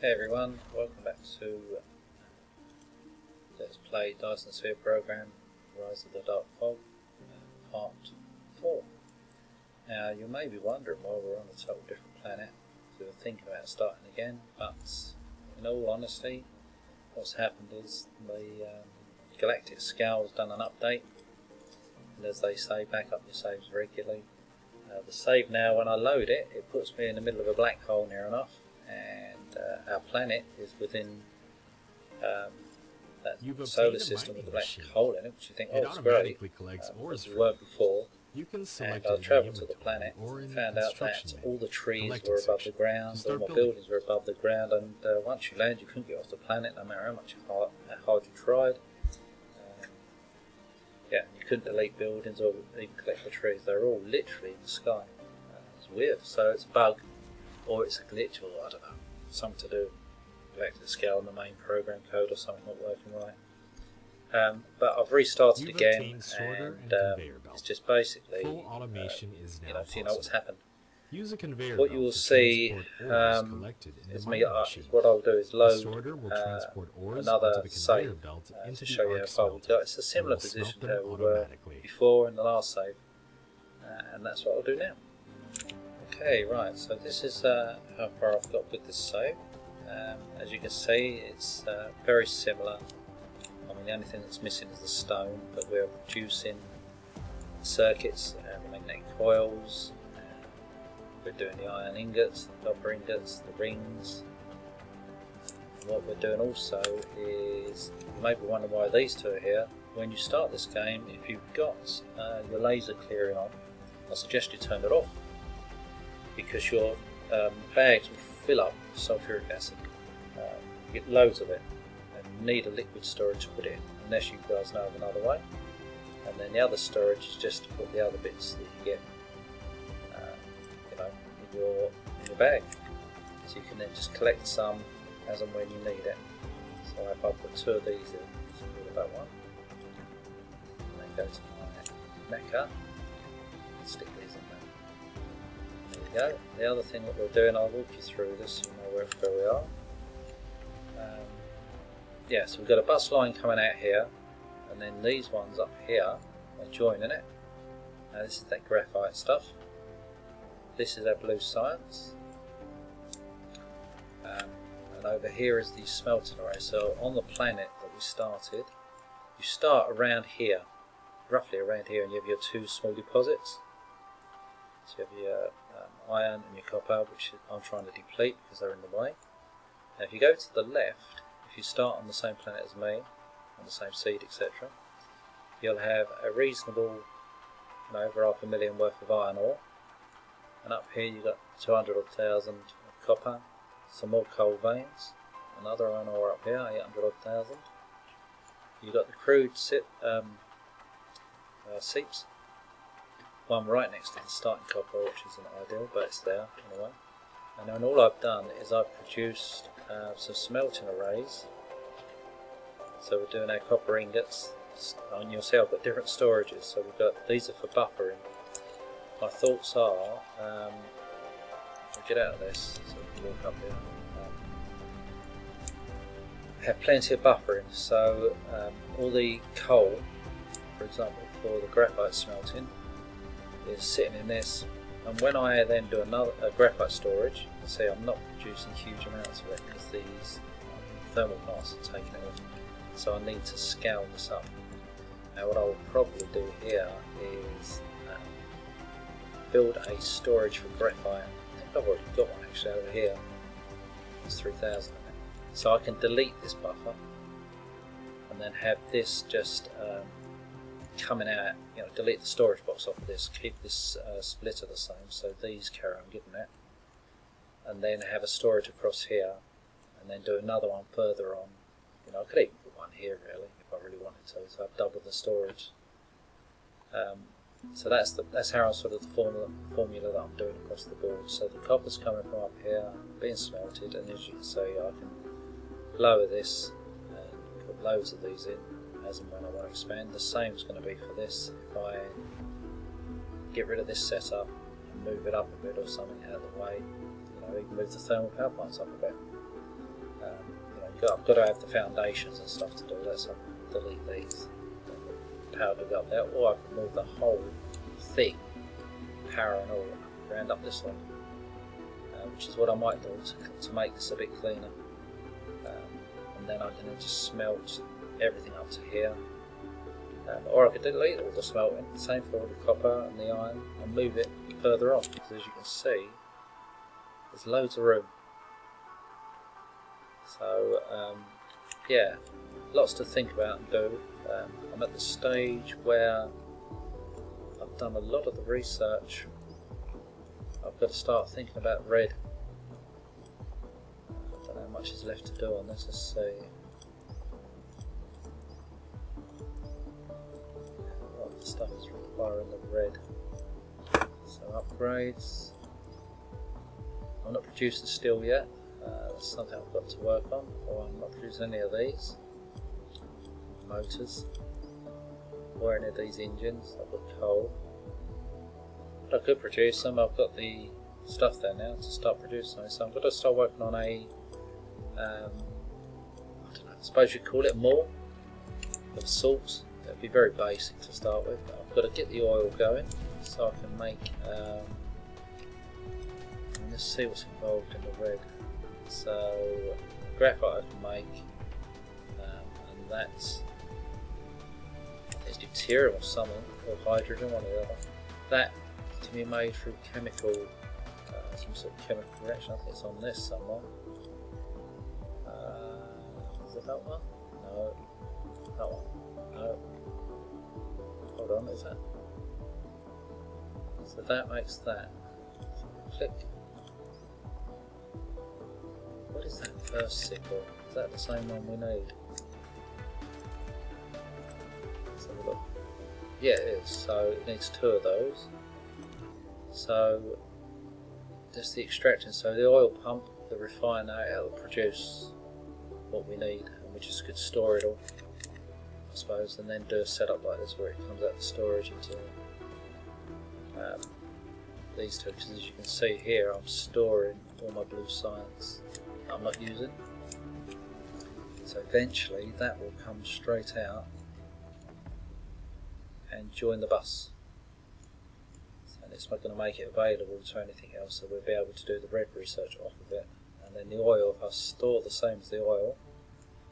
Hey everyone, welcome back to Let's Play Dyson Sphere Program, Rise of the Dark Fog, Part 4. Now you may be wondering why we're on a total different planet, so we're thinking about starting again, but in all honesty what's happened is the Galactic Scale has done an update, and as they say, back up your saves regularly. The save now, when I load it, it puts me in the middle of a black hole near enough, and our planet is within that solar system with a black hole in it, which you think, oh, it's great, as we were before. And I travelled to the planet and found out that all the trees were above the ground, all my buildings were above the ground, and once you land you couldn't get off the planet no matter how hard you tried. Yeah, you couldn't delete buildings or even collect the trees, they were all literally in the sky. It's weird, so it's a bug, or it's a glitch, or I don't know, something to do with Galactic Scale and the main program code or something not working right. But I've restarted again, and it's just basically, you know, so you know what's happened. Use a conveyor what you will see is me. What I'll do is load another save to show you how far we got. It's a similar position to where we were before in the last save, and that's what I'll do now. Okay, right. So this is how far I've got with this save. As you can see, it's very similar. I mean, the only thing that's missing is the stone, but we're producing circuits and magnetic coils. We're doing the iron ingots, the copper ingots, the rings. And what we're doing also is, you may be wondering why these two are here. When you start this game, if you've got your laser clearing on, I suggest you turn it off, because your bags will fill up with sulfuric acid. You get loads of it, and you need a liquid storage to put it in, unless you guys know of another way. And then the other storage is just to put the other bits that you get in your bag, so you can then just collect some as and when you need it. So if I put two of these in, so put about one, and then go to my mecha, stick these in there. There you go. The other thing that we're doing, I'll walk you through this so you know where we are. Yeah, so we've got a bus line coming out here, and then these ones up here are joining it. Now this is that graphite stuff. This is our blue science, and over here is the smelting array. So on the planet that we started, you start around here, roughly around here, and you have your two small deposits. So you have your iron and your copper, which I'm trying to deplete because they're in the way. Now if you go to the left, if you start on the same planet as me, on the same seed, etc., you'll have a reasonable, over 500,000 worth of iron ore. And up here you've got 200,000 of copper, some more coal veins, another iron ore up here, 800,000. You've got the crude seeps, one right next to the starting copper, which isn't ideal, but it's there anyway. And then all I've done is I've produced some smelting arrays. So we're doing our copper ingots, and you'll see I've got different storages. So we've got, these are for buffering. My thoughts are, we'll get out of this so we can walk up here. Have plenty of buffering, so all the coal, for example, for the graphite smelting, is sitting in this. And when I then do a graphite storage, you can see I'm not producing huge amounts of it because these thermal plants are taking it off. So I need to scale this up. Now what I will probably do here is build a storage for graphite. I think I've already got one actually over here. It's 3,000 in it. So I can delete this buffer and then have this just coming out, delete the storage box off of this, keep this splitter the same, so these carry on getting it, and then have a storage across here, and then do another one further on. I could even put one here really, if I really wanted to, so I've doubled the storage. So that's how sort of the formula that I'm doing across the board. So the copper's coming from up here, being smelted, and as you can see, I can lower this and put loads of these in as and when I want to expand. The same is going to be for this. If I get rid of this setup and move it up a bit or something out of the way, even move the thermal power plants up a bit. I've got to have the foundations and stuff to do that, so I can delete these. Power to go up there, or I can move the whole thing, power and all, around up this way, which is what I might do to make this a bit cleaner. And then I can just smelt everything up to here. Or I could delete all the smelting, same for all the copper and the iron, and move it further on, because as you can see, there's loads of room. So yeah, lots to think about and do. I'm at the stage where I've done a lot of the research. I've got to start thinking about red. I don't know how much is left to do on this, let's see. What of the stuff is requiring the red. So upgrades. I'm not producing steel yet. That's something I've got to work on, or I'm not producing any of these motors or any of these engines. I've got coal, but I could produce them. I've got the stuff there now to start producing them, so I'm going to start working on a I don't know, I suppose you'd call it a mill of salts. It'd be very basic to start with, but I've got to get the oil going so I can make let's see what's involved in the red. So graphite I can make, and that's deuterium or something, or hydrogen, one or the other. That can be made through chemical, some sort of chemical reaction. I think it's on this somewhere. Is it that one? No. That one? No. Hold on, is that? So that makes that. Click. What is that first sickle? Is that the same one we need? Let's have a look. Yeah, it is. So it needs 2 of those. So there's the extraction. So the oil pump, the refiner, it'll produce what we need, and we just could store it all, I suppose, and then do a setup like this where it comes out of storage into these two. Because as you can see here, I'm storing all my blue science I'm not using. So eventually that will come straight out and join the bus. And it's not going to make it available to anything else, so we'll be able to do the red research off of it. And then the oil, if I store the same as the oil,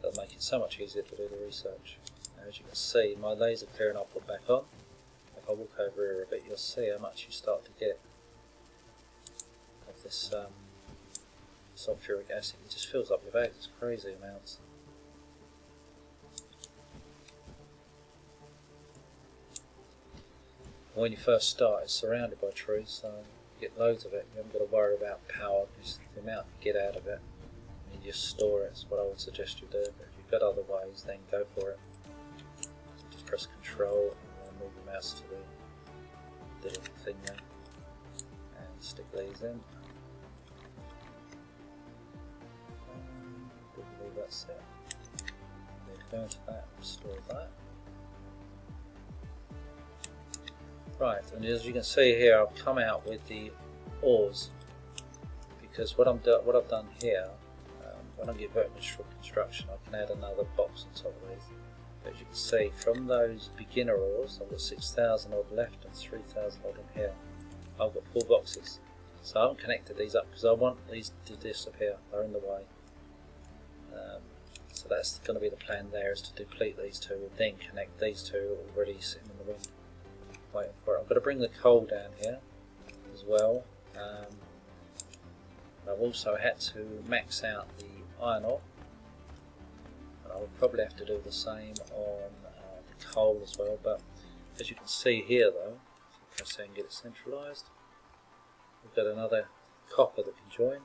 that'll make it so much easier to do the research. Now, as you can see, my laser clearing I'll put back on. If I walk over here a bit, you'll see how much you start to get of this sulfuric acid. It just fills up your bag. It's crazy amounts. When you first start, it's surrounded by trees, so you get loads of it. You haven't got to worry about power, because the amount you get out of it, and you just store it. Is what I would suggest you do. But if you've got other ways, then go for it. Just press Control and move the mouse to the little thing there, and stick these in. Leave that set. Then go into that, restore that. Right, and as you can see here, I've come out with the ores, because what I've done here, when I get vertical construction, I can add another box on top of these. But as you can see, from those beginner ores, I've got 6,000 odd left and 3,000 odd in here. I've got 4 boxes, so I haven't connected these up because I want these to disappear. They're in the way. So that's going to be the plan there, is to deplete these 2 and then connect these 2 already sitting in the wind. Waiting for it. I'm going to bring the coal down here as well. I've also had to max out the iron ore, and I will probably have to do the same on the coal as well. But as you can see here, though, if I press and get it centralised, we've got another copper that can join.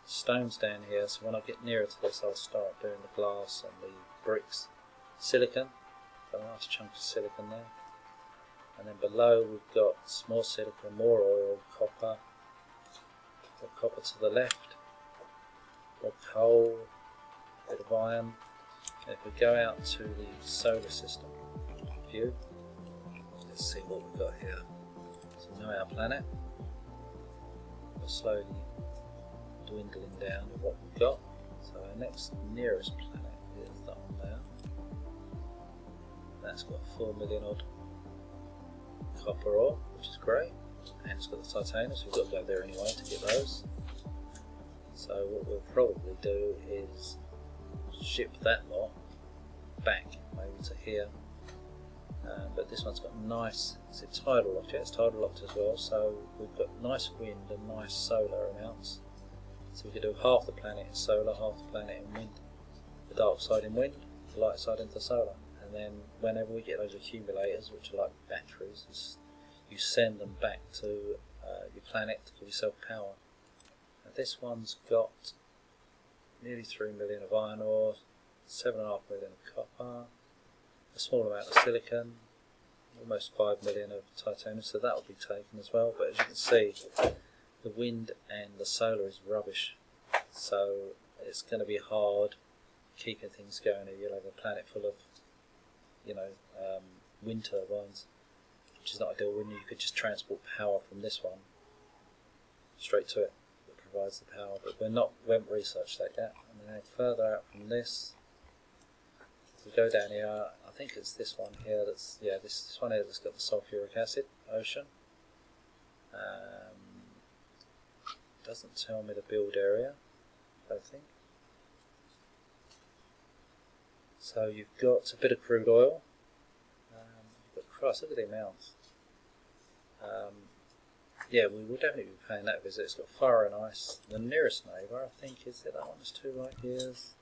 Stones down here, so when I get nearer to this, I'll start doing the glass and the bricks. Silicon, got a nice chunk of silicon there. And then below we've got more silicon, more oil, copper, got copper to the left, more coal, a bit of iron. And if we go out to the solar system view, let's see what we've got here. So we know our planet. We're slowly dwindling down with what we've got. So our next nearest planet is that one there. That's got 4 million odd copper ore, which is great, and it's got the titanium, so we've got to go there anyway to get those. So what we'll probably do is ship that lot back, maybe to here. But this one's got nice, is it tidal locked? Yeah, it's tidal locked as well, so we've got nice wind and nice solar amounts. So we could do half the planet in solar, half the planet in wind. The dark side in wind, the light side into solar. And then whenever we get those accumulators, which are like batteries, you send them back to your planet to give yourself power. Now this one's got nearly 3 million of iron ore, 7.5 million of copper, a small amount of silicon, almost 5 million of titanium, so that will be taken as well. But as you can see, the wind and the solar is rubbish, so it's going to be hard keeping things going. You'll have a planet full of, you know, wind turbines, which is not ideal. When you could just transport power from this one straight to it, that provides the power. But we haven't researched that yet. And then further out from this, we go down here. I think it's this one here. That's this one here that's got the sulfuric acid ocean. Doesn't tell me the build area, I don't think. So you've got a bit of crude oil. You've got, Christ, look at the amounts. Yeah, we will definitely be paying that visit. It's got fire and ice. The nearest neighbour, I think, is it that one? It's 2 light years.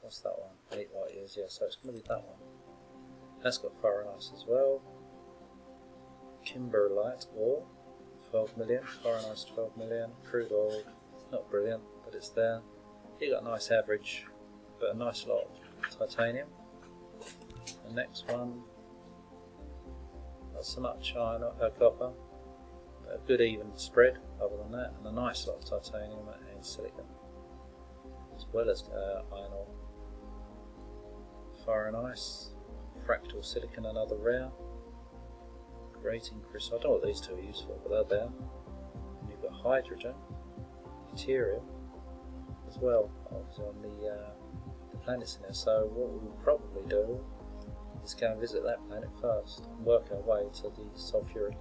What's that one? 8 light years, yeah, so it's going to be that one. That's got fire and ice as well. Kimberlite ore, 12 million. Fire and ice, 12 million. Crude oil, not brilliant, but it's there. You got a nice average, but a nice lot of titanium. The next one, not so much iron or copper, but a good even spread other than that, and a nice lot of titanium and silicon, as well as iron ore. Fire and ice, fractal silicon, another rare. Grating crystal, I don't know what these two are used for, but they're there. And you've got hydrogen, material, as well, obviously on the planets in there. So what we will probably do is go and visit that planet first and work our way to the sulfuric.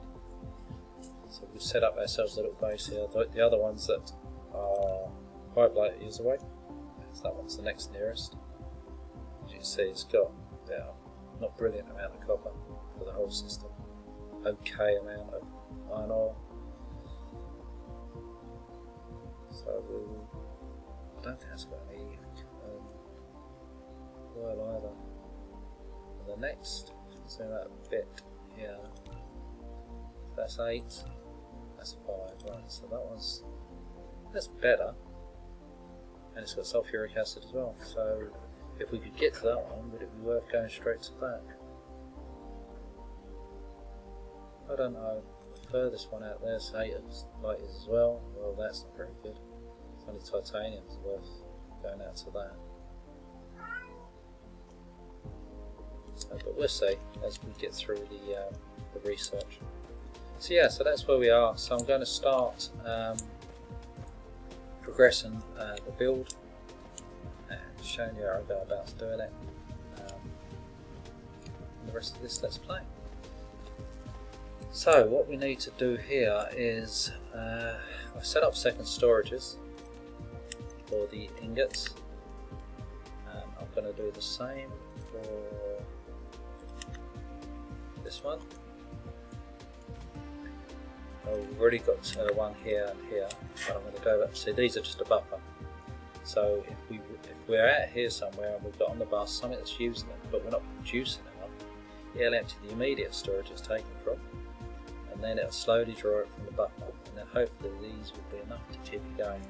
So we've set up ourselves a little base here. The other ones that are 5 light years away, so that one's the next nearest. As you can see, it's got not brilliant amount of copper for the whole system. Okay amount of iron ore. So I don't think that's got any oil either. And the next, zoom out a bit here. That's 8. That's 5. Right. So that's better, and it's got sulfuric acid as well. So if we could get to that one, would it be worth going straight to that? I don't know. The furthest one out there is 8 light years as well. Well, that's not very good. It's only titanium's worth going out to that. But we'll see as we get through the research. So yeah, so that's where we are. So I'm going to start progressing the build and showing you how I go about doing it. And the rest of this, let's play. So what we need to do here is I've set up second storages for the ingots. I'm going to do the same for this one. We've already got one here and here, but I'm going to go back. See, these are just a buffer. So if we're out here somewhere and we've got on the bus something that's using them, but we're not producing enough, it'll empty the immediate storage it's taken from, and then it'll slowly draw it from the buffer, and then hopefully these will be enough to keep it going.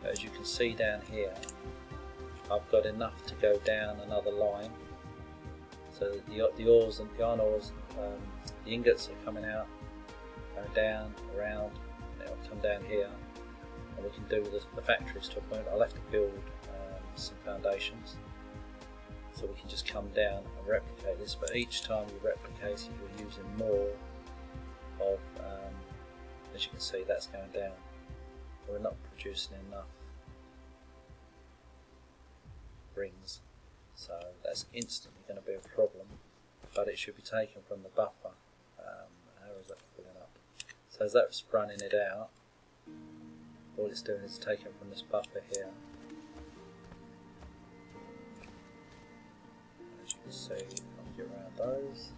But as you can see down here, I've got enough to go down another line. So the ores and the iron ores, the ingots are coming out, going down, around, and it'll come down here, and we can do the factories to a point. I'll have to build some foundations, so we can just come down and replicate this, but each time you replicate it, you're using more of, as you can see, that's going down. We're not producing enough rings, so that's instantly going to be a problem, but it should be taken from the buffer. How is that filling up? So as that's running it out, all it's doing is taking from this buffer here. As you can see, I'll get around those.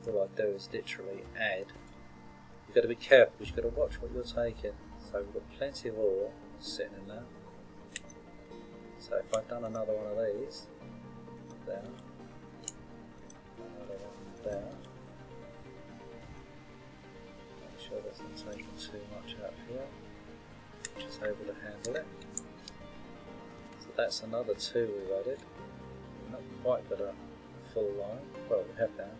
All I do is literally add. You've got to be careful, you've got to watch what you're taking. So we've got plenty of ore sitting in there. So if I've done another one of these, there, another one there, make sure that's not taking too much out here, which is able to handle it. So that's another 2 we've added. We've not quite got a full line, well we have now.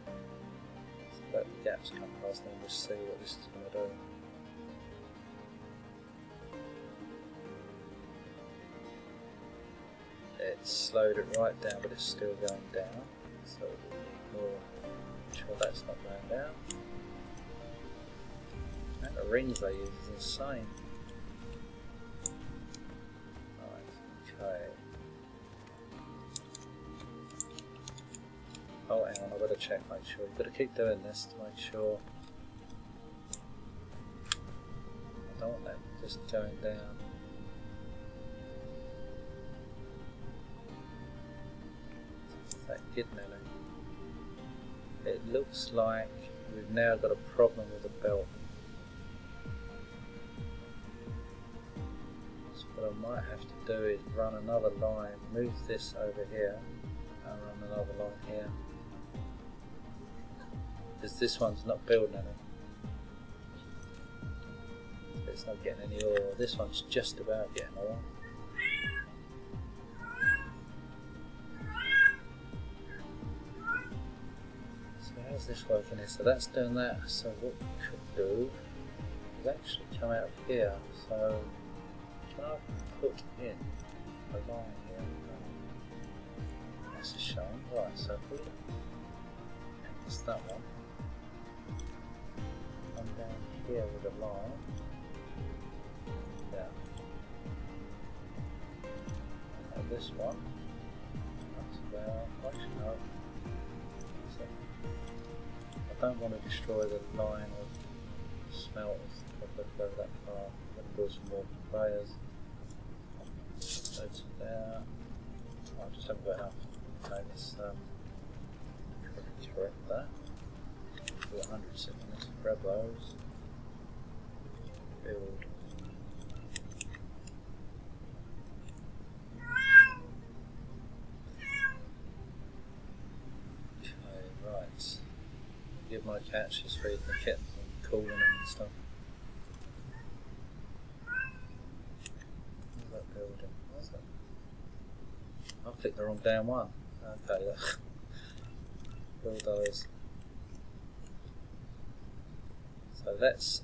So let the gaps come past and we'll see what this is going to do. It's slowed it right down, but it's still going down, so we'll need more, make sure that's not going down. And the rings they use is insane. Right, okay. Oh, hang on, I've got to check, make sure. You've got to keep doing this to make sure. I don't want that just going down. It looks like we've now got a problem with the belt. So what I might have to do is run another line, move this over here, and run another line here. Because this one's not building any. It's not getting any ore. This one's just about getting ore. How's this working here? So that's doing that. So what we could do is actually come out of here. So can I put in a line here? That's a shame. Right, so if we X that one, come down here with a line. Yeah. And this one. That's about, actually no. I don't want to destroy the line of smelters if I go that far. I'm going to build some more conveyors. Go to there. Oh, I just haven't got enough. Okay, let's correct that. Do 100 seconds. Grab those. Build. Okay, right. Give my cat, she's feeding the kittens and cooling them and stuff. Where's that building? Where's that? I clicked the wrong damn one. Okay, build those. So let's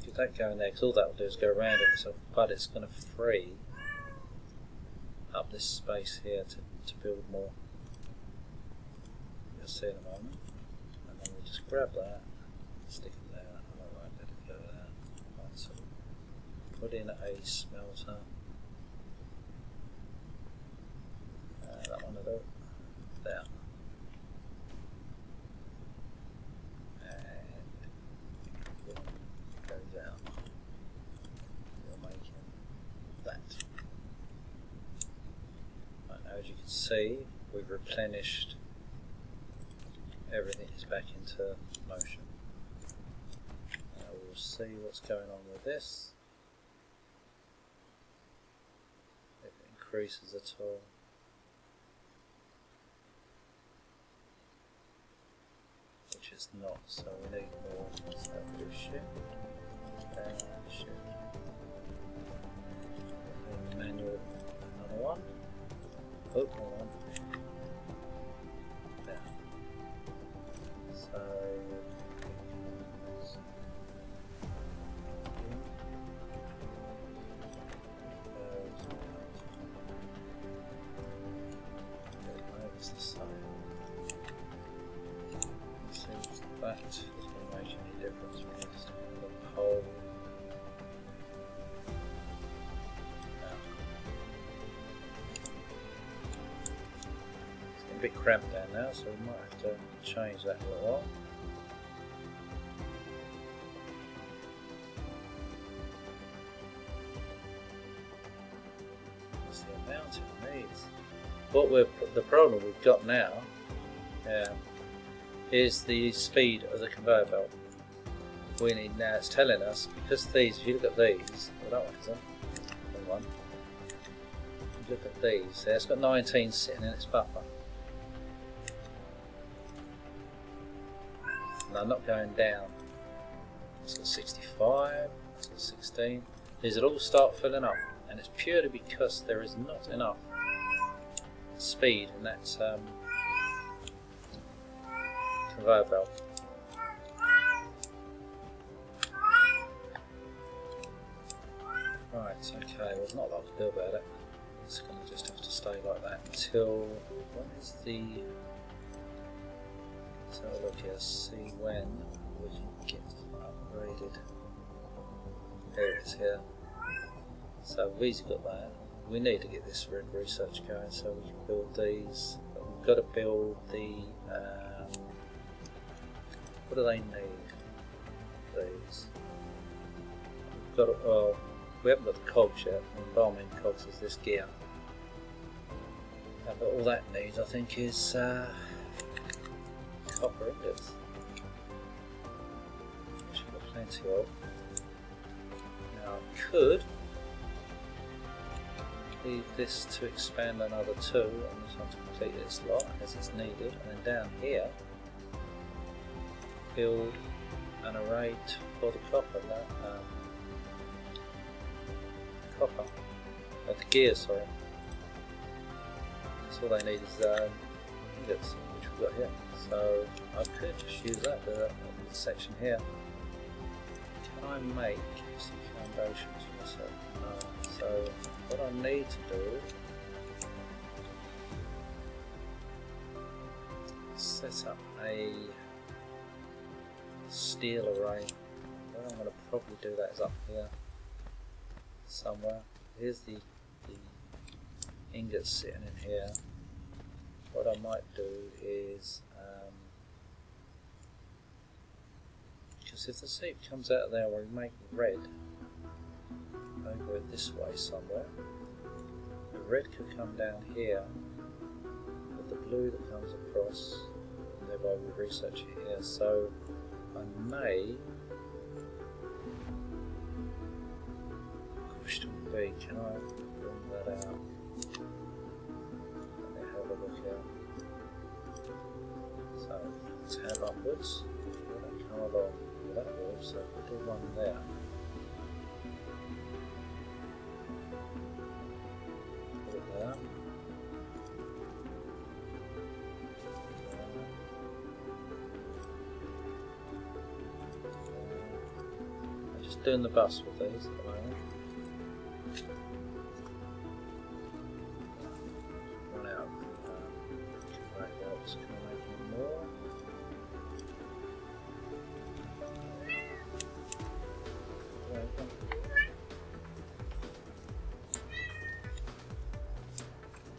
get that going there, because all that will do is go around it itself, but it's going to free up this space here to build more. See in a moment, and then we'll just grab that, stick it there, and I won't let it go there. Right, so put in a smelter, that one will do, there, and go down, we're making that. Right, now as you can see, we've replenished. Everything is back into motion. Now we'll see what's going on with this. If it increases at all. Which is not, so we need more. So do shift and shift. Manual, another one. Oh, one. There. So it's the same. It seems that is going to make any difference. We need to put a hole. bit cramped down now, so we might have to change that in a little while. That's the amount it needs. The problem we've got now is the speed of the conveyor belt. We need now, it's telling us, because these, if you look at these, well, that one isn't, that one. If you look at these, it's got 19 sitting in its buffer. No, not going down. It's got 65, it's got 16. These will all start filling up, and it's purely because there is not enough speed in that conveyor belt. Right, okay, well, there's not a lot to do about it. It's going to just have to stay like that until, when is the, let's have a look here, see when we can get upgraded. There it is here. So we've got that. We need to get this red research going so we can build these. But we've got to build the, what do they need? These. We've got to, well, we haven't got the cogs yet, and by mean cogs is this gear. But all that needs, I think, is copper ingots, which we've got plenty of. Now I could leave this to expand another 2, and this one to complete this lot as it's needed, and then down here build an array for the copper. The gear, sorry. So all they need is ingots, which we've got here. So I could just use that this section here. Can I make some foundations for myself? No. So what I need to do is set up a steel array. Where I'm going to probably do that is up here somewhere. Here's the ingots sitting in here. What I might do is, because if the seep comes out of there, we make red over this way somewhere. The red could come down here, with the blue that comes across, and thereby we research it here. So I may, question would be, can I bring that out? Let me have a look here. So tab upwards, will that come along? Well, that will, so we'll do one there. Put it there. I'm just doing the bus with these at the moment. Run out. Right, well, just going to make any more.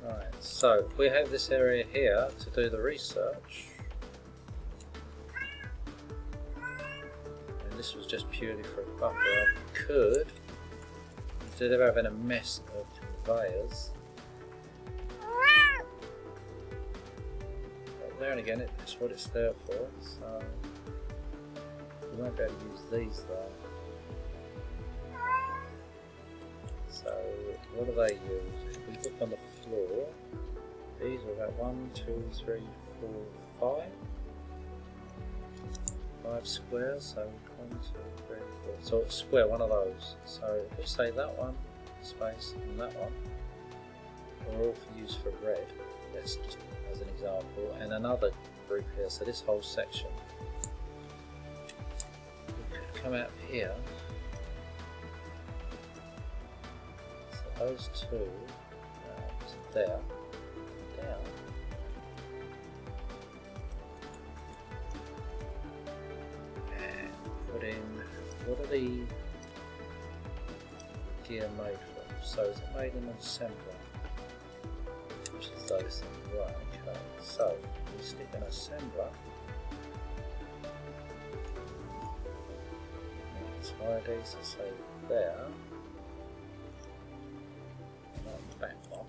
Right, so we have this area here to do the research. This was just purely for a buffer. I could, instead of having a mess of conveyors, but there and again, it's what it's there for, so we won't be able to use these though. So what do they use? If we look on the floor, these are about 1, 2, 3, 4, 5. 5 squares, so 1, 2, 3, 4. So it's square, one of those. So if we say that one, space, and that one, are all used for red. That's just as an example. And another group here. So this whole section, we could come out here. So those two, there, down. Put in, what are the gear made from? So is it made in an assembler? Which is those things, right, okay. Okay, so we stick an assembler. Let's hide these to say there. Not back one.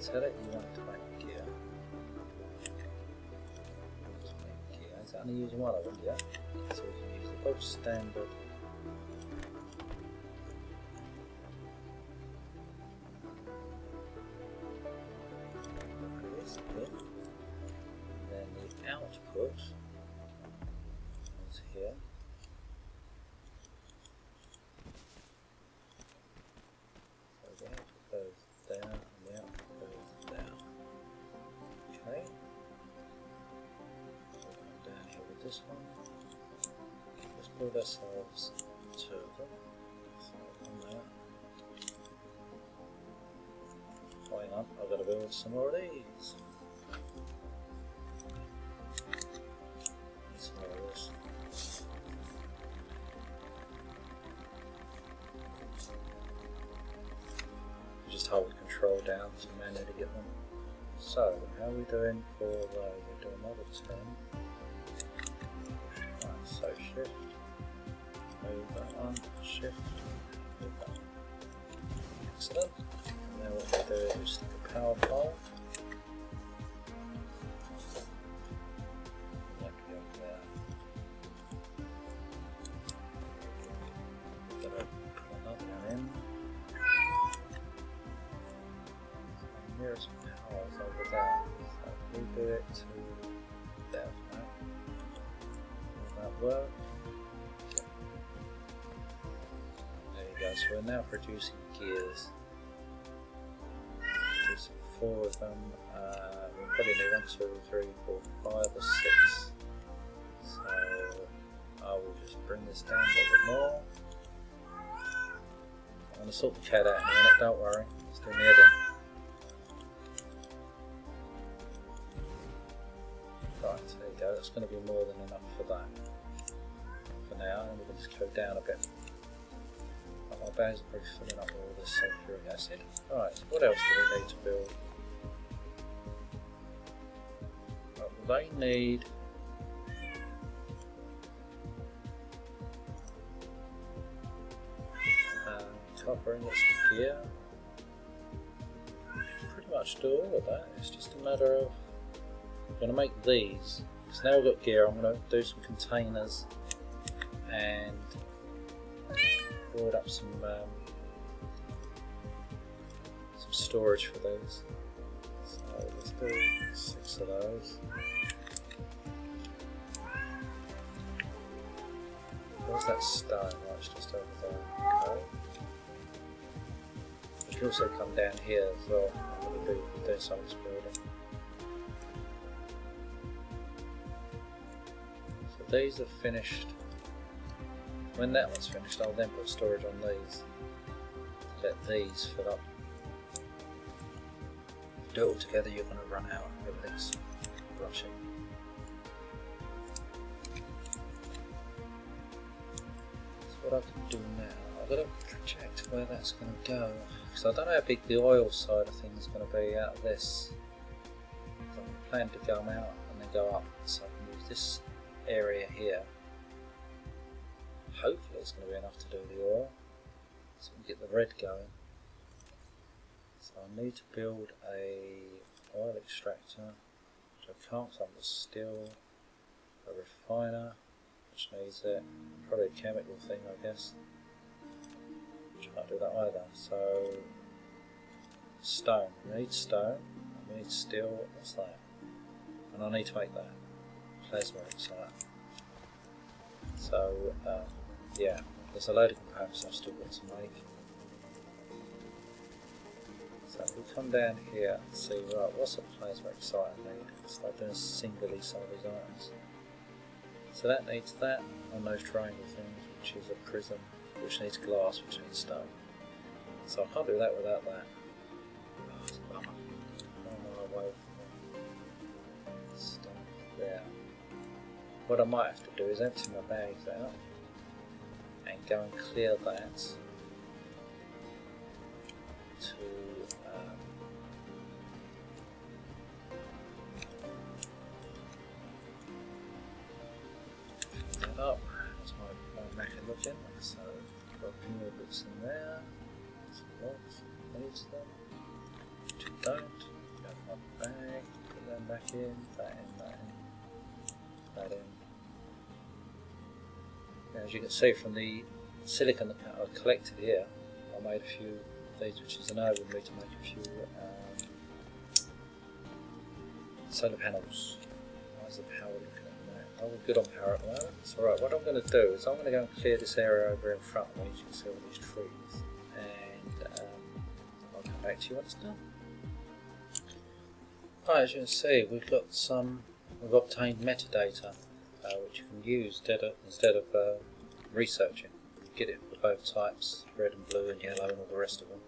Tell it you want to make gear. Let's make gear. Is that only using one of them? Yeah. So we can use the both standard. Then the output is here. So the output goes there and the output goes there. Okay. So we'll come down here with this one. Let's build ourselves two of them. So on there. Hang on, I've got to build some more of these. Some more of this. Just hold control down to manually get them. So, how are we doing for those? We're doing another 10. Right, so shift, move that one, shift, move that one. Excellent. Now what we do is stick a power pole. That can go there. We're going to put another one in. So the nearest power is over there. So if we do it to there, right? Will that work? Yeah. There you go. So we're now producing gears. 4 of them, we'll probably need 1, 2, 3, 4, 5 or 6. So I will just bring this down a little bit more. I'm going to sort the cat out in a minute, don't worry, it's doing the editing. Right, so there you go, that's going to be more than enough for that for now, and we can just go down a bit. My bags are pretty filling up with all this sulfuric acid. Right, so what else do we need to build? Well, they need copper ingots of gear. Pretty much do all of that. It's just a matter of I'm going to make these. So now we've got gear, I'm going to do some containers and build up some storage for these. So let's do 6 of those. Where's that stone? Right, it's just over there. Okay. We can also come down here as well. I'm going to do some of this building. So these are finished. When that one's finished, I'll then put storage on these. Let these fill up. Do it all together, you're going to run out. Everything's rushing. So what I can do now, I've got to project where that's going to go. Because I don't know how big the oil side of things is going to be out of this. So I plan to go out and then go up. So I can use this area here. Hopefully it's going to be enough to do the oil. So we can get the red going. So I need to build a oil extractor, which I can't because I'm just still, a refiner, which needs it, probably a chemical thing I guess, which I can't do that either. So stone, we need stone, we need steel, what's that? And I need to make that, plasma exciter. So yeah, there's a load of components I've still got to make. So if we come down here and see, right, what's a plasma exciter need? Start doing singly some of these items. So that needs that on those triangle things, which is a prism, which needs glass, which needs stone. So I can't do that without that. Oh, it's a bummer. I'm away from stuff there. What I might have to do is empty my bags out and go and clear that to up. That's my Mac looking. So I've got a few more bits in there. Some lots, needs them. Which you don't. Go to my bag, put them back in, that in, that in, that in. Now, as you can see from the silicon that I collected here, I made a few of these, which has enabled me to make a few solar panels. How's the power looking at that? Oh, we're good on power at the moment. So right, what I'm going to do is I'm going to go and clear this area over in front of me. As you can see all these trees, and I'll come back to you when it's done. Right, as you can see, we've obtained metadata which you can use instead of researching. You get it for both types, red and blue and yellow and all the rest of them.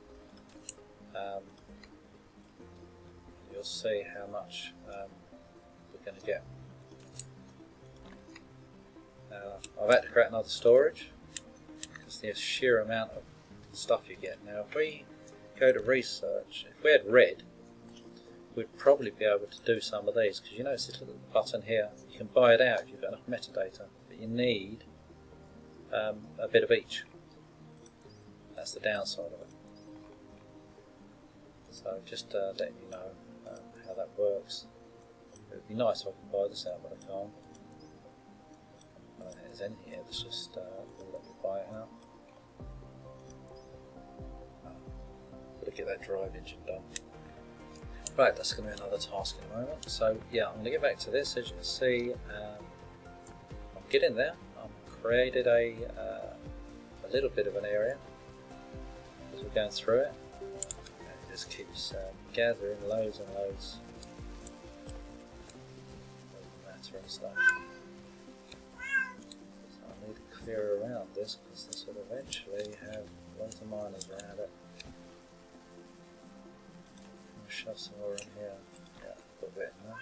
You'll see how much we're going to get. I've had to create another storage because the sheer amount of stuff you get. Now if we go to research, if we had red, we'd probably be able to do some of these, because you notice this little button here, you can buy it out if you've got enough metadata, but you need a bit of each. That's the downside of it. So just letting you know how that works. It would be nice if I could buy this out, but I can't. I don't think there's anything here that's just will let me buy it out. Gotta get that drive engine done. Right, that's going to be another task in a moment. So yeah, I'm going to get back to this. As you can see, I'm getting there. I've created a little bit of an area as we're going through it. And it just keeps gathering loads and loads of matter and stuff. So I need to clear around this because this will eventually have loads of miners around it. Shove some more in here. Yeah, a little bit in there.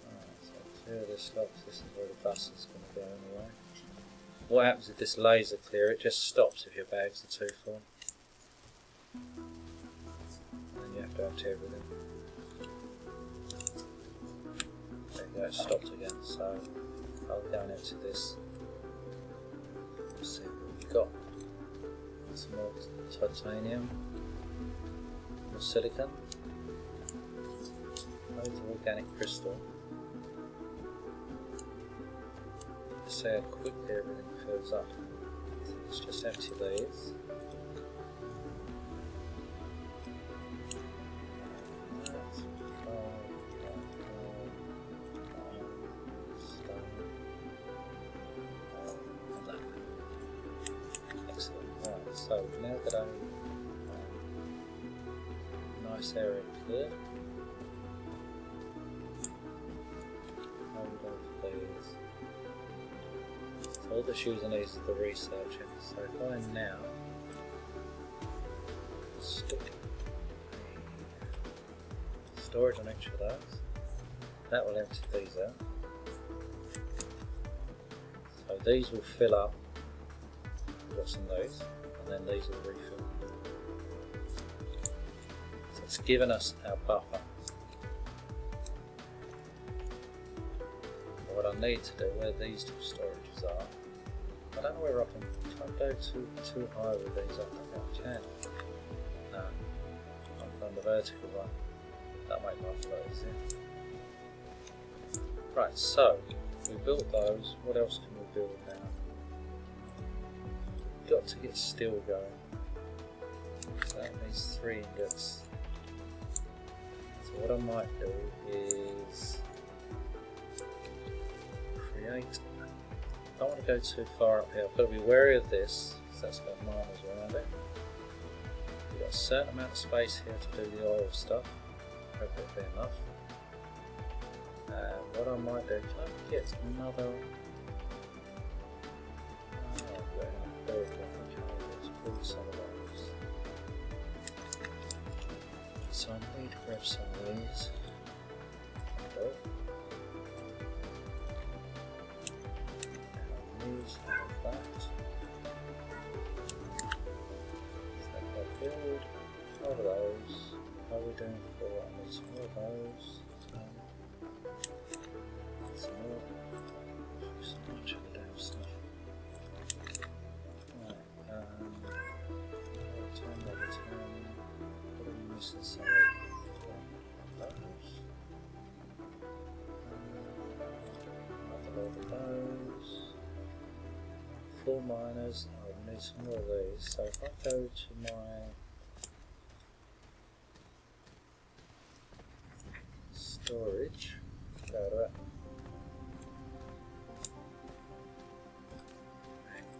Alright, so clear this up. This is where the bus is going to go anyway. What happens if this laser clear? It just stops if your bags are too full. And you have to empty everything. There you go, it stopped again. So I'll go and empty this. See what we've got. Some more titanium, more silicon, loads of organic crystal. See how quickly everything fills up. Let's just empty these. So we've now got a nice area cleared. Hold on for these. So all that's using these is the researching. So if I now stick storage on each of those, that will empty these out. So these will fill up. We've got some of those. And then these will refill. So it's given us our buffer. But what I need to do, where these two storages are, I don't know where I can go too high with these. I don't think I can. No, I'm on the vertical one. That might not be easy. Right, so we built those. What else can we build now? Got to get steel going. So that needs 3 ingots. So what I might do is create. I don't want to go too far up here. I've got to be wary of this because that's got miners around it. We've got a certain amount of space here to do the oil stuff. Hope it'll be enough. And what I might do, can I get another? Some of those. So I need to grab some of these. Okay. And I'll use that. So if I build all of those, How are we doing for? I need some more of those. Some more. So much of the damn stuff. Right, level 10. What are we missing? Some of those. Another load of those. 4 miners. I need some more of these. So if I go to my storage, go to it.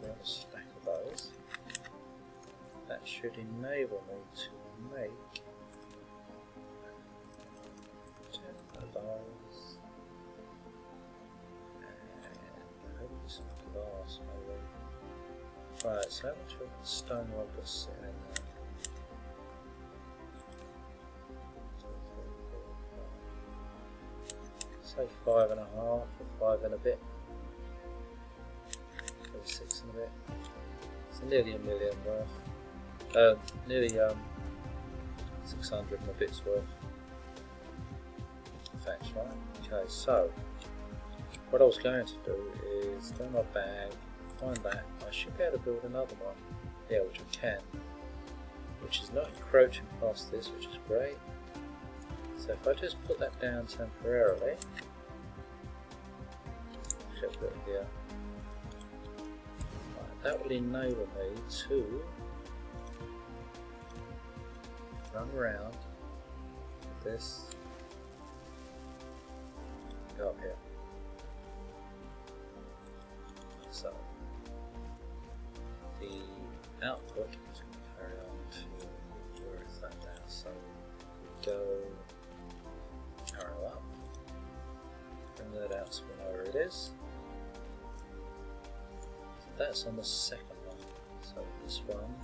Got a stack of those. That should enable me to make 10 of those, and hopefully some glass maybe. Right, so how much of the stonework is sitting in there? 2, 3, 4, 5. Say 5.5 or 5 and a bit. 6 and a bit. So nearly a million worth. Nearly 600 and a bit's worth. Thanks, right? Okay, so what I was going to do is go in my bag, find that. I should be able to build another one. Yeah, which I can. Which is not encroaching past this, which is great. So if I just put that down temporarily, should put it here. That will enable me to run around with this, go up here. So the output is going to carry on to where is that now? So we go arrow up, bring that out so we know where it is. That's on the second one, so this one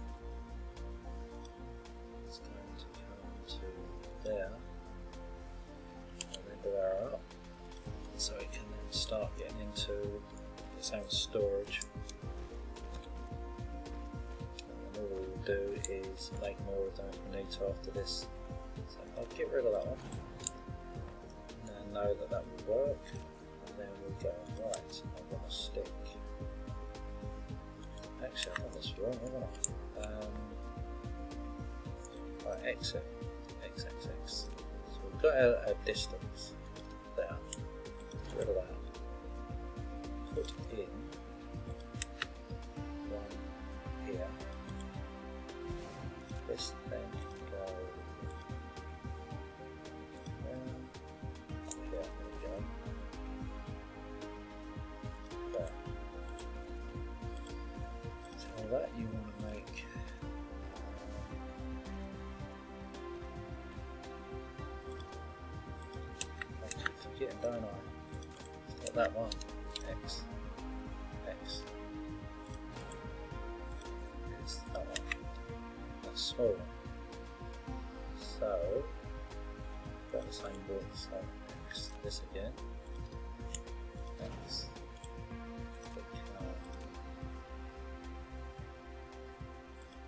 is going to come to there, and then go arrow up, so it can then start getting into its own storage. And then all we'll do is make more of them if we need to after this. So I'll get rid of that one, and then know that that will work, and then we'll go, right, I want a stick. Actually, I got this wrong, haven't I? Right, exit, x. So we've got a distance there. Get rid of that. Put in one here. This then go there. Here, there we go. There. That you want to make I keep forgetting, don't I? It's not that one. X. It's that one. That's small one. So got the same width, so X this again. X.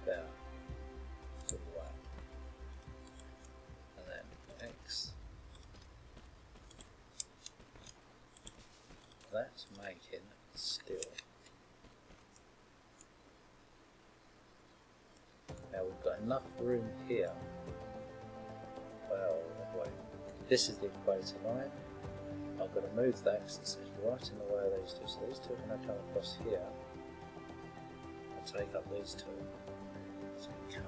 There, to the right, and then X. That's making steel. Now we've got enough room here. Well, wait. This is the equator line. I've got to move that because this is right in the way of these two. So these two are going to come across here and take up these two. So we can't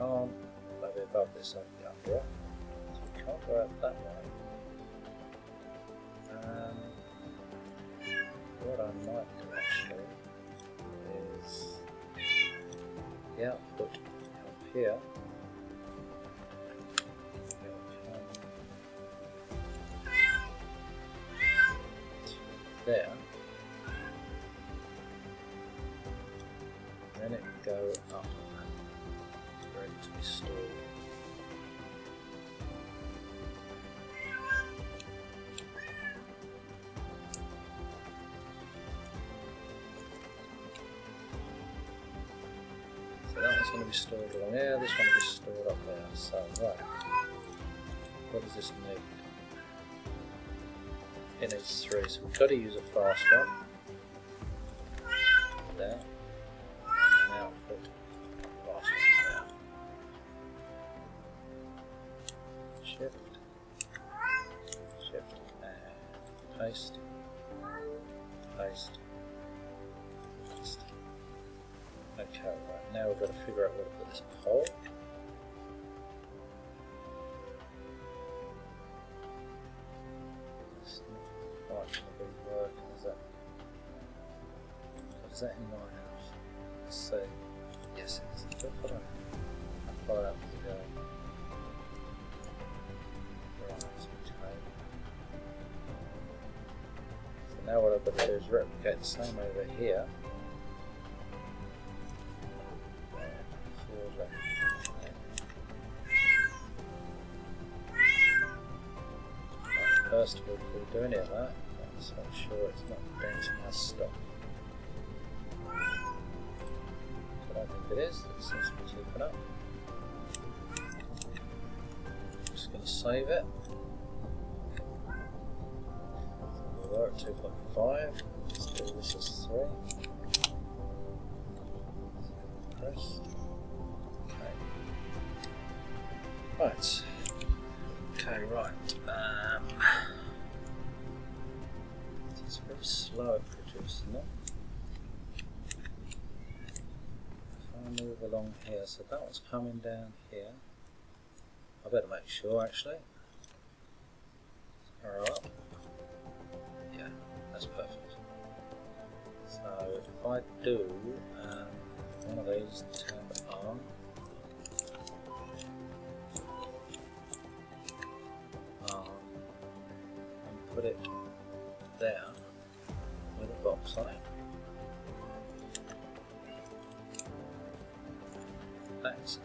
go above this up here. So we can't go out that way. What I might do actually is the output up here. There, then it can go up and ready to be stored. So that one's going to be stored along there, this one will be stored up there. So right, what does this need? It needs 3, so we've got to use a fast one. There. Now put fast one there. Shift. Shift and paste. Paste. Paste. Okay, right, now we've got to figure out where to put this pole. It's not quite going to be working, is that? Is that in my house? Let's see. Yes, it is. How far out does it go? Right, okay. So now what I've got to do is replicate the same over here. First of all, before we do any of that, let's make sure it's not denting our stock. I don't think it is, it seems to be keeping up. I'm just going to save it. So we were at 2.5, let's do this as 3. Press. Okay. Right. Okay, right. It's very slow at producing it. If I move along here, so that one's coming down here. I better make sure actually. Alright. Yeah, that's perfect. So if I do one of these, tab R. And put it there with a box on it. Thanks.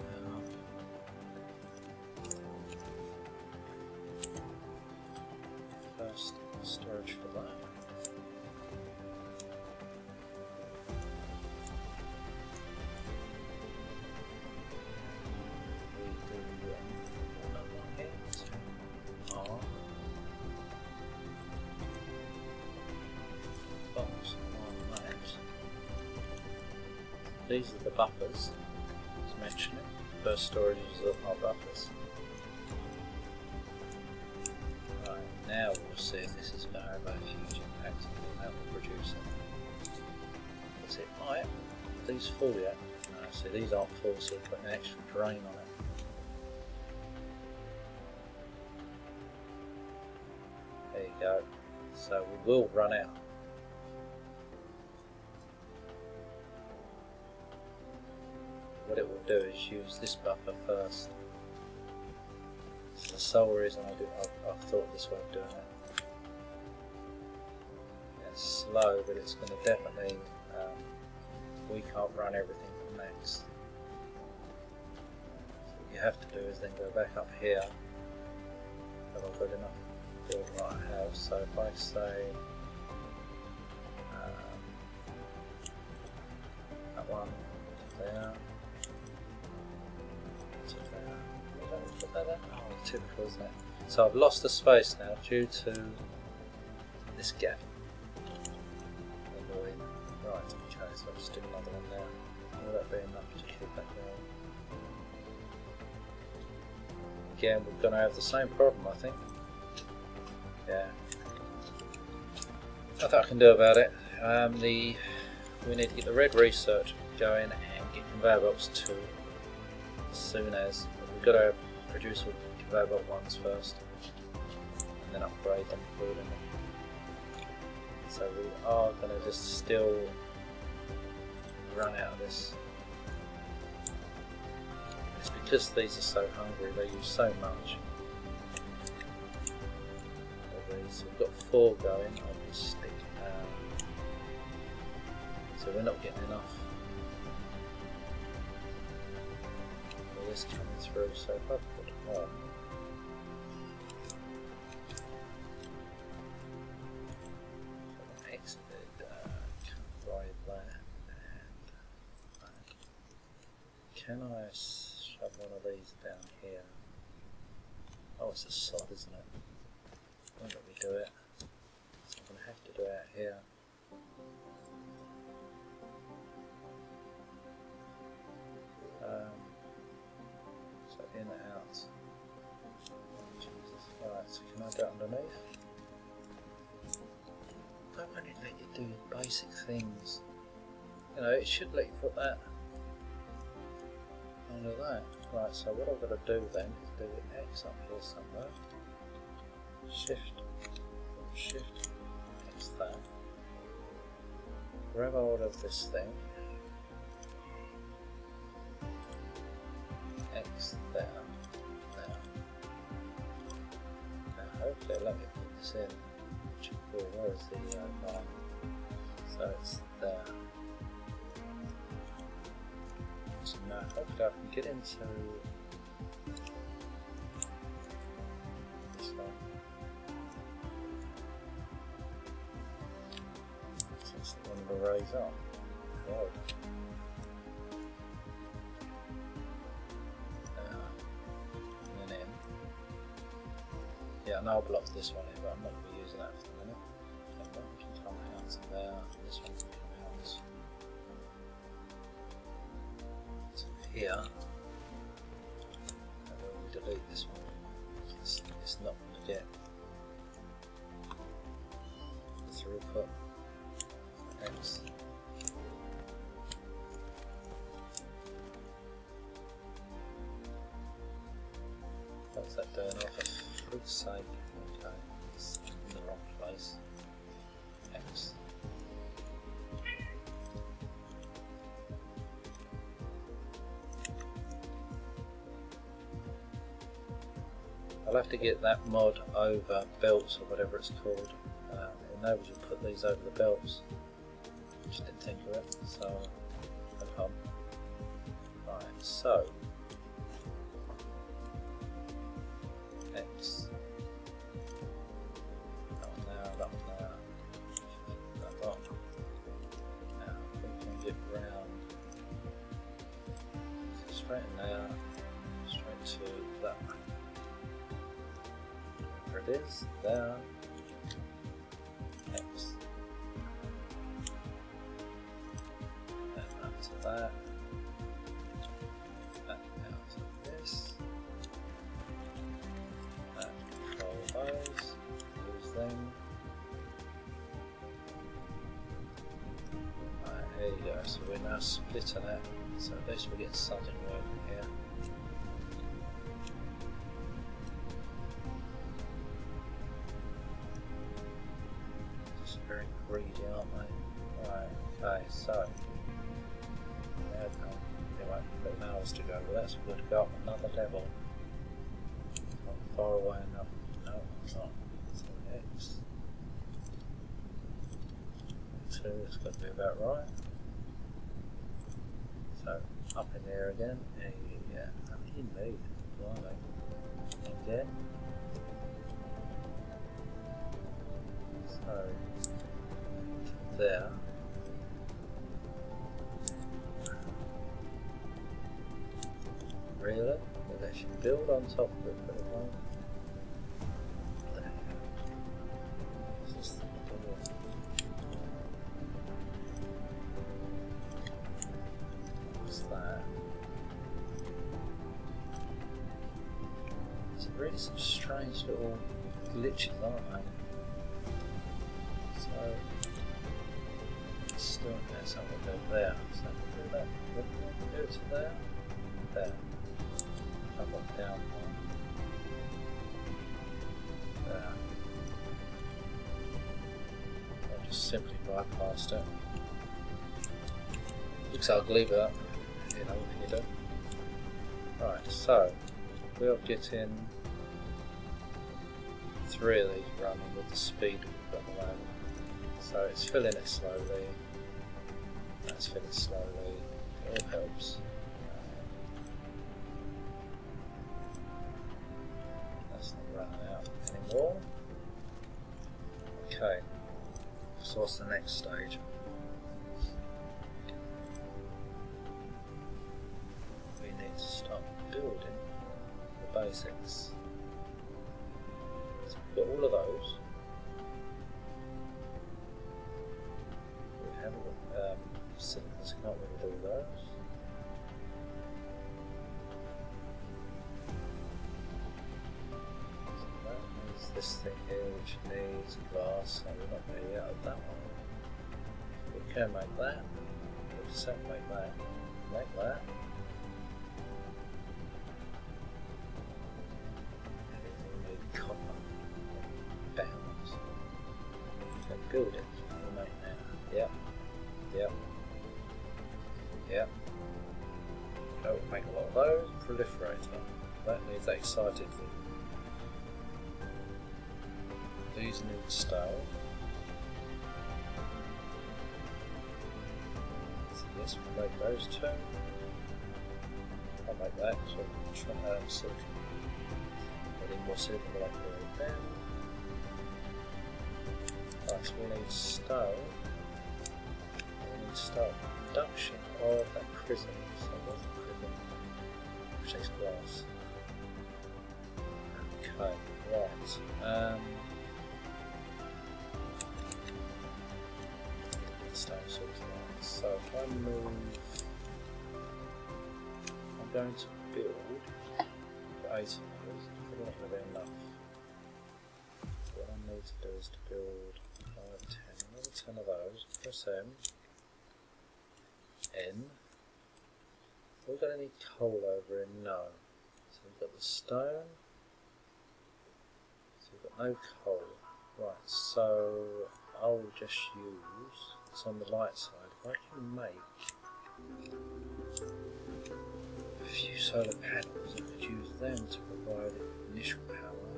First storage for that. These are the buffers, as mentioned. First storages are buffers. Right, now we'll see if this is going to have a huge impact on how we produce it. Because it might. Are these full yet? No, see these aren't full, so we'll put an extra drain on it. There you go. So we will run out. What it will do is use this buffer first. It's the sole reason I've thought this way of doing it. It's slow, but it's going to definitely, we can't run everything from max. So what you have to do is then go back up here. Have I got enough build what I have? So if I say that one there. Oh, typical, isn't it? So I've lost the space now due to this gap. Annoying. Right, okay, so I'll just do another one there. Will that be enough to keep that going? Again, we're going to have the same problem, I think. Yeah. Nothing I can do about it. We need to get the red research going and get conveyor belts to as soon as. We've got to produce all the conveyor belt ones first and then upgrade them accordingly. So we are going to just still run out of this. It's because these are so hungry, they use so much of these. So we've got 4 going, obviously. So we're not getting enough. All this coming through, so if I put on. Right there, and can I shove one of these down here? Oh Oh, it's a sod, isn't it? Why don't we do it? So I'm going to have to do it out here. So in and out. Jesus. Right, so can I go underneath? Don't let it let you do basic things. You know, it should let you put that under that. Right, so what I've got to do then is do X up here somewhere. Shift, X that. Grab hold of this thing. X there. Now hopefully it'll let me put this in. Where is the line? So it's there. So now hopefully I can get into this one. Since the one will raise up. Whoa. And then in. Yeah, and I'll block this one in, but I'm not going to be using that for the minute. That one can come out to there, this one can come out to here. And then we delete this one. It's not going to get the throughput. X. What's that doing? Oh, for fruit's sake. Okay, it's in the wrong place. X. I'll have to get that mod over belts or whatever it's called. It enables you to put these over the belts. Just didn't think of it, so no problem. Right, so X. That one there, that one there. That one. Now we can get round. Straight in there, straight to that one. There it is, there. X. And up to that. That out to this. That control those. Use them. Right, here you go. So we're now splitting it. So at least we get something working here. Just very greedy, aren't they? Right, okay, so now there won't be hours to go with that, so we've got to go up another level. Not far away enough. No, it's not. So X. 2, it's got to be about right. So up in there again. Yeah, I mean, indeed. Blimey. Again. So there. Really? Well, they should build on top of it, but it won't. There. It's just the door. What's that? There's really some strange little glitches, aren't they? So it's still there's something go there. So do that. Do it to there. There. Up and down one. There. I just simply bypassed it. Looks ugly, but you know, what can you do? Right, so we're getting 3 of these running with the speed we've got at the moment. So it's filling it slowly. That's filling slowly. It all helps. That's not running out anymore. Okay. So what's the next stage? We need to start building the basics. got all of those. We haven't got silicons, can't really do those. So that needs this thing here, which needs glass, so we're not going to get out of that one. We can make that. We'll just make that. Make that. Bounds. And build it. We'll make that. Yep. Yep. Yep. Oh, we'll make a lot of those. Proliferator. That needs that excited thing. These need stone. So yes, we'll make those two. I'll make that so we can try silicon. Adding more silicon like there. Right, so we need stone. We need stone. Production of that prism. So what's the prism? Which takes glass. Okay, right. Stone sort of like. So if I move, I'm going to build 8 of those. Probably not going to be enough. What I need to do is to build 5, 10, another 10 of those. Press M, N. We're going to need coal over here. No. So we've got the stone. So we've got no coal. Right. So I'll just use. It's on the light side. If I can make a few solar panels, I could use them to provide initial power.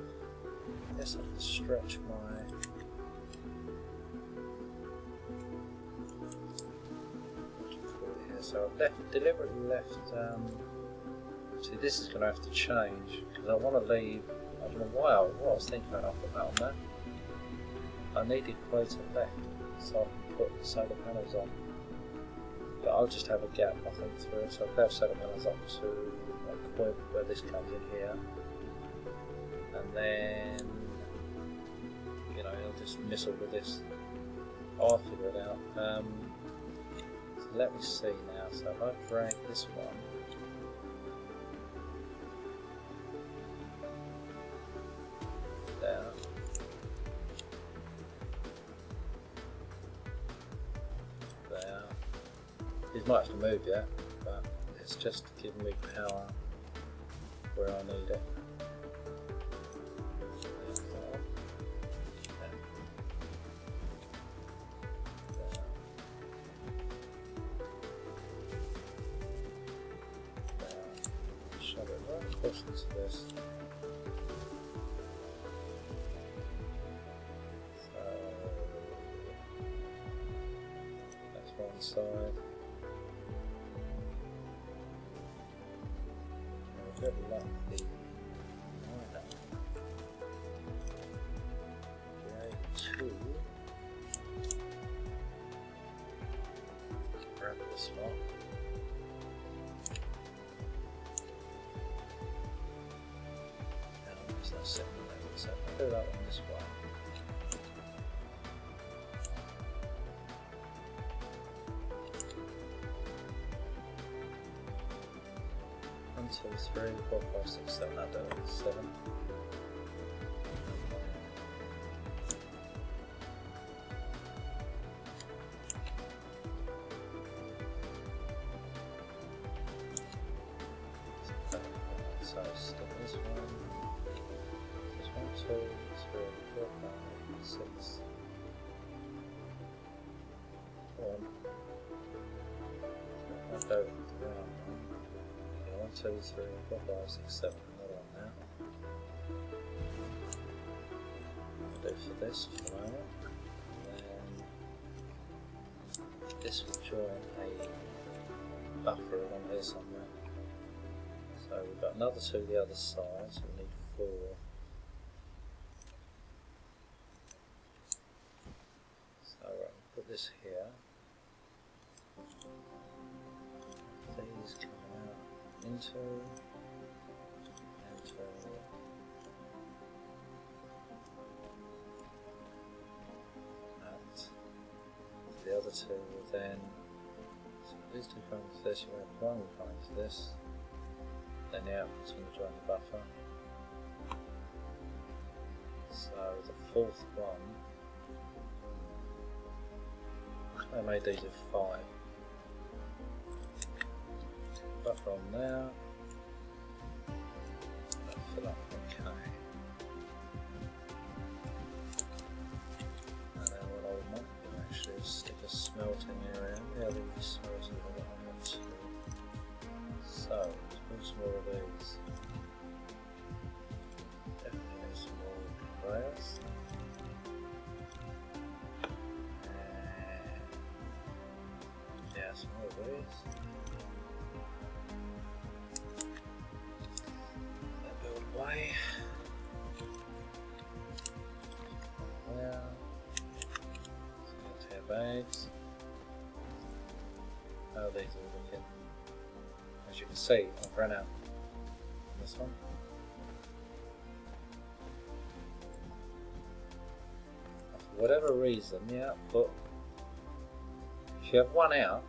I guess I can stretch my here. So I've deliberately left. See, this is going to have to change because I want to leave. I don't know why. What I was thinking when I put that on there. I need equator left so I can put the solar panels on. But I'll just have a gap, I think, through it. So I'll have solar panels up to a point where this comes in here. And then, you know, I'll just missile with this. I'll figure it out. So let me see now. So if I drag this one. There. There. It might have to move yet, but it's just giving me power where I need it. Shove it right across into this. So that's one side. Good luck, the two. Grab this one. And there's no second level, so I'll do that on this one. 1, 2, 3, 4, 5, 6, 7, I'll do it. 7. So stick this one. This 1, 2, 3, 4, 5, 6. 1. I'll go around 1, 2, 3, 4, 5, 6, 7. Another one now. I'll do for this for the moment. And then this will join a buffer along here somewhere. So we've got another 2 the other side, so we need 4. So I'll put this here. These coming out into, other two will then, so these two come into this, one will come into this, then the output's going to join the buffer. So the fourth one, I made these of 5. Buffer on there. That'll fill up okay. And then what I might do actually is stick a smelting area. Yeah, these smelting on it too. So let's put some more of these. Definitely need some more conveyors. Yeah, some more of these. That build away. There. So bags. How are these all looking? As you can see, I've run out on this one. For whatever reason, the output, if you have one out,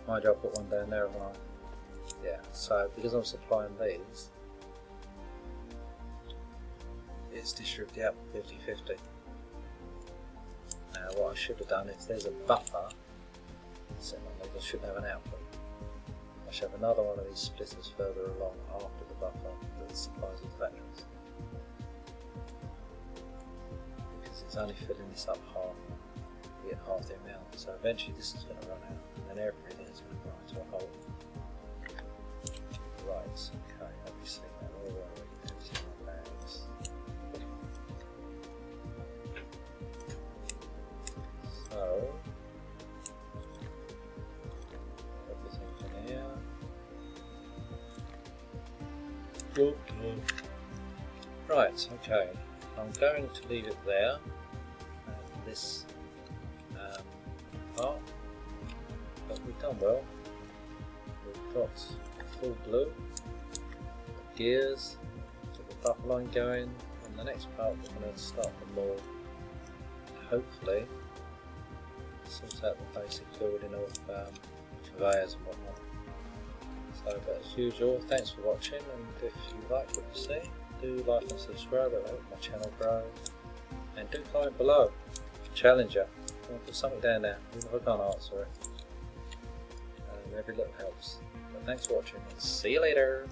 mind you, I'll put one down there and one. Yeah, so because I'm supplying these, it's distributed out 50-50. Now what I should have done, if there's a buffer, so I should have an output. I should have another one of these splitters further along after the buffer that supplies the batteries. Because it's only filling this up half, you get half the amount. So eventually this is going to run out, and then everything is going to go into a hole. Right, okay, let me see that all the way into my bags. So, everything in here. Right, okay, I'm going to leave it there, and this part, but we've done well. We've got full blue, gears, get the buffer line going, and the next part we're going to start the more, hopefully, sort out the basic building of conveyors and whatnot. So, but as usual, thanks for watching, and if you like what you see, do like and subscribe, it'll help my channel grow, and do comment below, challenger, I'll put something down there, even if I can't answer it, and every little helps. But thanks for watching, and see you later.